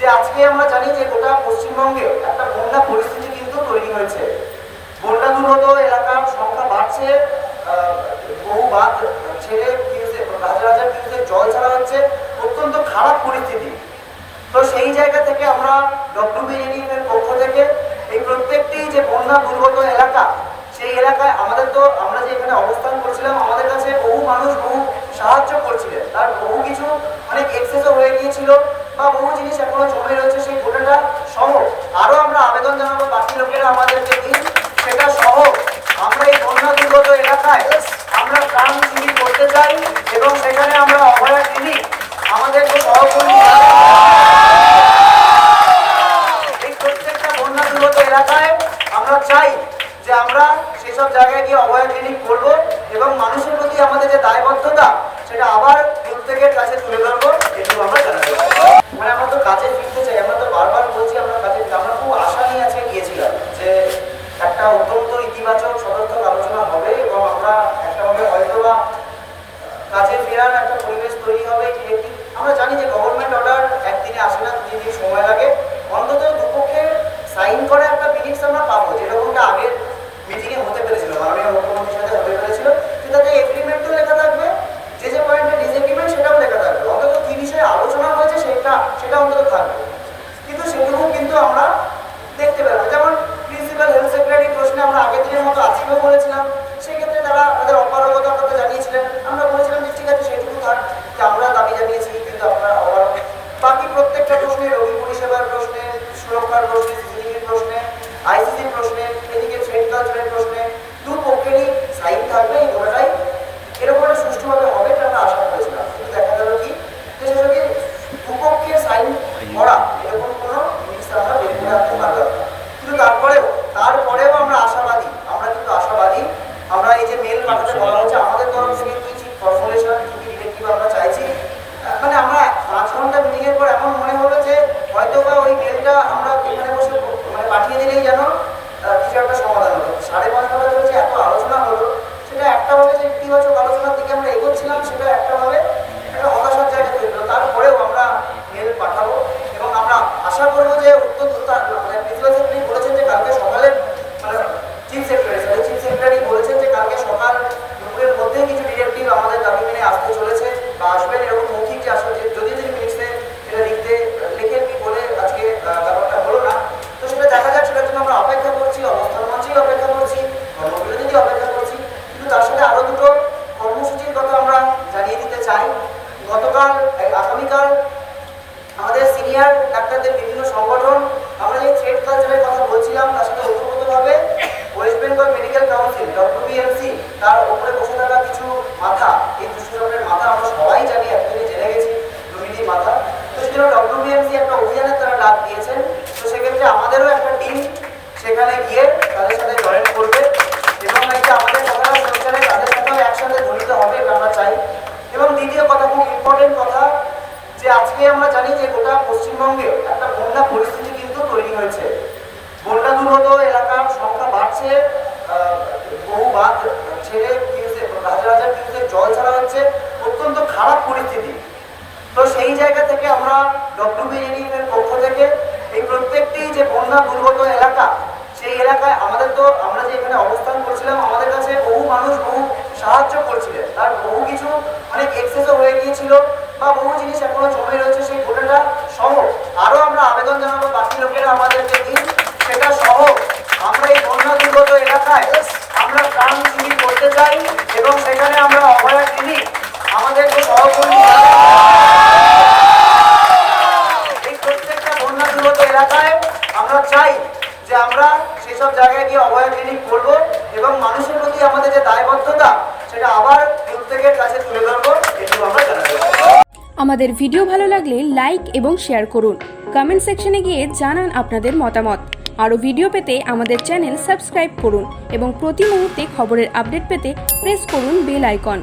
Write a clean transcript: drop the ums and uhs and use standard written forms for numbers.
যে আজকে আমরা জানি যে গোটা পশ্চিমবঙ্গে একটা বন্যা পরিস্থিতি কিন্তু তৈরি হয়েছে। বন্যা দুর্গত এলাকার সংখ্যা বাড়ছে, বহু বাঁধ ছেড়ে হাজার হাজার কিউসেক জল ছাড়া হচ্ছে, অত্যন্ত খারাপ পরিস্থিতি। তো সেই জায়গা থেকে আমরা ডব্লিউবিএনএফ এর পক্ষ থেকে এই প্রত্যেকটি যে বন্যা দুর্গত এলাকা, সেই এলাকায় আমাদের তো আমরা যে এখানে অবস্থান করছিলাম, আমাদের কাছে বহু মানুষ বহু সাহায্য করছিলেন। তার বহু কিছু অনেক এক্সেসও হয়ে গিয়েছিল বা বহু জিনিস এখনো জমে রয়েছে, সেই গোটাটা সহ আরো আমরা আবেদন জানাবো বাকি লোকেরা আমাদেরকে দিন, সেটা সহ আমরা এই বন্যা দুর্গত এলাকায় আমরা ত্রাণ শিবির করতে চাই এবং সেখানে আমরা অভয়া ক্লিনিক আমাদের যে সহকর্মী এই প্রত্যেকটা বন্যা দুর্গত এলাকায় আমরা চাই যে আমরা সেসব জায়গায় গিয়ে অভয়া ক্লিনিক করবো এবং মানুষের প্রতি আমাদের যে দায়বদ্ধতা সেটা আবার প্রত্যেকের কাছে তুলে ধরবো, এটুকু আমরা জানাবো। মানে আমরা তো কাজে ফিরতে চাই, আমরা তো বারবার বলছি আমরা কাজে, আমরা খুব আশা নিয়ে আজকে গিয়েছিলাম যে একটা অত্যন্ত ইতিবাচক সদর্থক আলোচনা হবে এবং আমরা একটাভাবে হয়তো বা কাজে ফেরার একটা পরিবেশ তৈরি হবে। আমরা জানি যে গভর্নমেন্ট অর্ডার একদিনে আসে না, 2 দিন সময় লাগে, অন্তত দুপক্ষের সাইন করা একটা মিনিটস আমরা পাবো, যেরকমটা আগের মিটিংয়ে হতে পেরেছিল, মাননীয় মুখ্যমন্ত্রীর সাথে হতে পেরেছিল। সেটাতে এগ্রিমেন্টও লেখা থাকবে, যে পয়েন্টে ডিসএগ্রিমেন্ট সেটাও লেখা থাকবে, অন্তত কি বিষয়ে আলোচনা হয়েছে সেটা অন্তত থাকবে। কিন্তু সেটুকু কিন্তু আমরা দেখতে পাবো। যেমন প্রিন্সিপাল হেলথ সেক্রেটারি প্রশ্নে আমরা আগের দিনের মতো আজকেও বলেছিলাম, সেক্ষেত্রে তারা তাদের অপারগতার কথা জানিয়েছিলেন। আমরা বলেছিলাম যে ঠিক আছে, সেটুকু থাক যে আমরা দাবি জানিয়েছি, কিন্তু আপনারা অপারগ। বাকি প্রত্যেকটা প্রশ্নে, রোগী পরিষেবার প্রশ্নে, সুরক্ষার প্রশ্নে, সিসিটিভির প্রশ্নে, আইসিসির প্রশ্নে, এদিকে ট্রেড কালচারের প্রশ্নে দুপক্ষেরই সাইন থাকবে। এই গোটাটাই এরকম একটা সুষ্ঠুভাবে হবে এটা আমরা আশা করেছিলাম। কিন্তু দেখা গেল কি যে সেটাকে দুপক্ষের সাইন করা এরকম কোনো জিনিস আমরা বের করে আনতে পারলাম না। কিন্তু তারপরেও আমরা আশাবাদী, আমরা এই যে মেল পাঠাতে বলা হচ্ছে আমাদের তরফ থেকে কি ফর্মুলেশন কি ডিরেক্টিভ আমরা চাইছি, মানে আমরা 5 ঘন্টা মিটিং এর পর এমন মনে হলো যে হয়তো বা ওই মেলটা আমরা এখানে বসে মানে পাঠিয়ে দিলেই যেন কিছু একটা সমাধান হলো। 5.5 ঘন্টা ধরে যে এত আলোচনা হলো, সেটা একটা ভাবে যে ইতিবাচক আলোচনার দিকে আমরা এগোচ্ছিলাম, সেটা একটা ভাবে একটা হতাশার জায়গা তৈরি হলো। তারপরেও আমরা মেল পাঠাবো এবং আমরা আশা করবো যে অত্যন্ত মানে প্রিন্সিপাল সেক্রেটারি বলেছেন যে কালকে সকালে, মানে চিফ সেক্রেটারি বলেছেন যে কালকে সকাল দুপুরের মধ্যে কিছু ডিরেক্টিভ আমাদের দাবি মেনে আসতে চলেছে বা আসবেন, এরকম মৌখিক যে আসবে, যদি মিনিটসে এটা লিখেন কি বলে আজকে ব্যাপারটা হলো না। তো সেটা দেখা যাক, সেটার জন্য আমরা অপেক্ষা করছি, অবস্থান মঞ্চেই অপেক্ষা করছি, কর্মবিরতিতে অপেক্ষা করছি। কিন্তু তার সাথে আরো দুটো কর্মসূচির কথা আমরা জানিয়ে দিতে চাই। আগামীকাল আমাদের সিনিয়র ডাক্তারদের বিভিন্ন সংগঠন, আমরা যে ট্রেড কালচারের কথা বলছিলাম তার সাথে ওতপ্রোতভাবে ওয়েস্ট বেঙ্গল মেডিকেল কাউন্সিল ডব্লিউবিএমসি, তার উপরে বসে থাকা কিছু মাথা, এই দুষ্টচক্রের মাথা আমরা সবাই জানি, এতদিনে জেনে গেছি দুর্নীতি মাথা। তো সেজন্য ডব্লিউবিএমসি একটা অভিযানের তারা ডাক দিয়েছেন। তো সেক্ষেত্রে আমাদেরও একটা টিম সেখানে গিয়ে তাদের সাথে জয়েন করবে এবং নাকি আমাদের কথাটা শুনছেন, তাদের সাথেও একসাথে জড়িত হবে, এটা আমরা চাই। এবং দ্বিতীয় কথা, খুব ইম্পর্টেন্ট কথা, যে আজকে আমরা জানি যে গোটা পশ্চিমবঙ্গে একটা বন্যা পরিস্থিতি কিন্তু তৈরি হয়েছে। বন্যা দুর্গত এলাকার সংখ্যা বাড়ছে, বহু বাঁধ ছেড়ে হাজার হাজার কিউসেক জল ছাড়া হচ্ছে, অত্যন্ত খারাপ পরিস্থিতি। তো সেই জায়গা থেকে আমরা ডব্লিউবিএনএফ এর পক্ষ থেকে এই প্রত্যেকটি যে বন্যা দুর্গত এলাকা, সেই এলাকায় আমাদের তো আমরা যে এখানে অবস্থান করছিলাম, আমাদের কাছে বহু মানুষ বহু সাহায্য করছিলেন। তার বহু কিছু অনেক এক্সেসও হয়ে গিয়েছিল বা বহু জিনিস এখনো জমে রয়েছে, সেই গোটাটা সহ আরো আমরা আবেদন জানাবো বাকি লোকেরা আমাদেরকে দিন, সেটা সহ আমরা এই বন্যা দুর্গত এলাকায় আমরা ত্রাণ শিবির করতে চাই এবং সেখানে আমরা অভয়া ক্লিনিক আমাদের যে সহকর্মী এই প্রত্যেকটা বন্যা দুর্গত এলাকায় আমরা চাই যে আমরা সেসব জায়গায় গিয়ে অভয়া ক্লিনিক করবো এবং মানুষের প্রতি আমাদের যে দায়বদ্ধতা সেটা আবার প্রত্যেকের কাছে তুলে ধরবো, এটুকু আমরা জানাবো। আমাদের ভিডিও ভালো লাগলে লাইক এবং শেয়ার করুন, কমেন্ট সেকশনে গিয়ে জানান আপনাদের মতামত। আরও ভিডিও পেতে আমাদের চ্যানেল সাবস্ক্রাইব করুন এবং প্রতি মুহূর্তে খবরের আপডেট পেতে প্রেস করুন বেল আইকন।